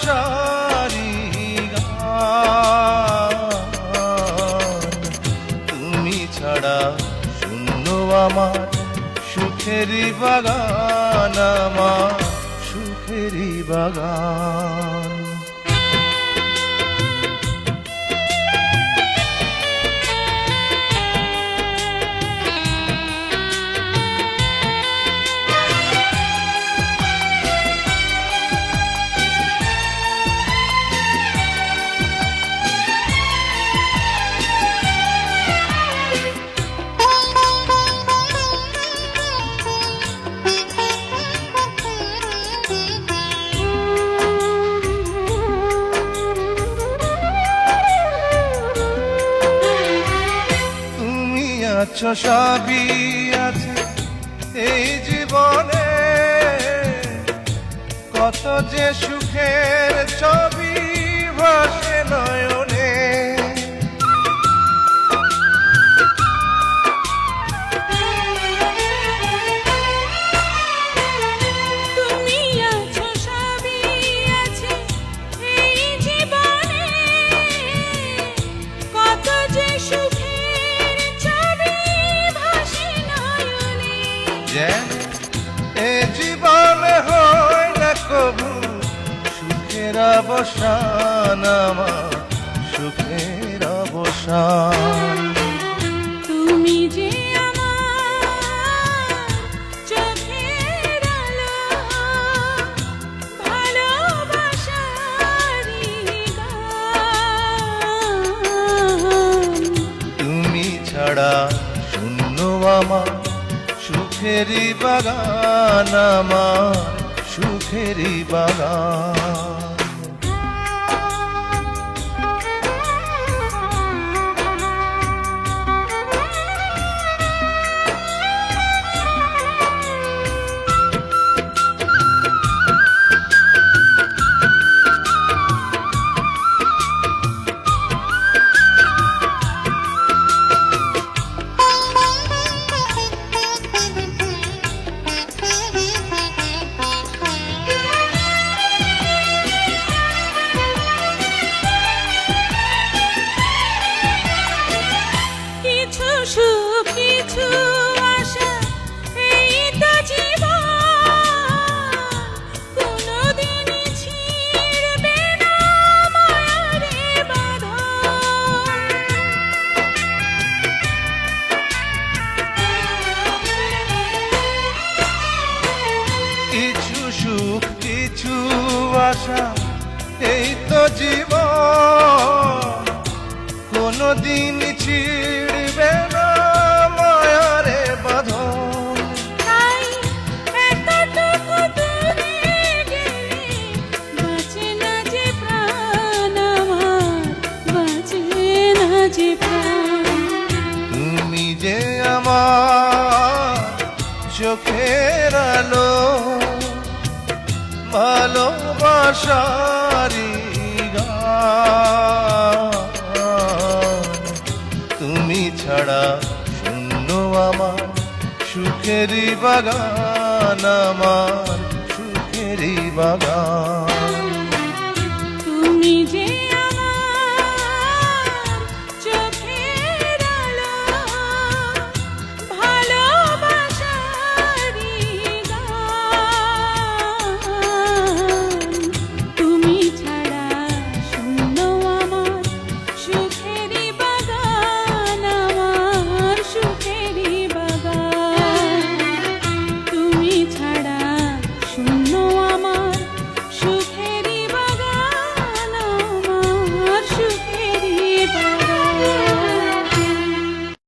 ভালোবাসারি গান। তুমি ছাড়া শূন্য আমার সুখেরই বাগান, আমার সুখেরই বাগান। আছো সবই আছে এই জীবনে, কত যে সুখের ছবি ভাসে নয়নে। তুমি আছো সবই আছে এই জীবনে, কত যে সুখের ছবি ভাসে নয়নে। যেন এ জীবনে হয় না কবু সুখের অবসান, আমার সুখের অবসান। তুমি যে আমার চোখের আলো, ভালোবাসারি গান। তুমি ছাড়া শূন্য আমার সুখেরই বাগান, আমার সুখেরই বাগান। কিছু সুখ কিছু আশা এই তো জীবন, কোনোদিনই ছিঁড়বে না মায়ারে বাঁধন। কিছু সুখ কিছু আশা এই তো জীবন, কোনদিন ছিড়বে না মায়ারে বাঁধন। তাই এতটুকু দূরে গেলে বাঁচে না যে প্রাণ আমার, বাঁচে না যে প্রাণ। তুমি যে আমার চোখের আলো, ভালোবাসারি গান। তুমি ছাড়া শূন্য আমার সুখেরই বাগান, আমার সুখেরই বাগান। তুমি যে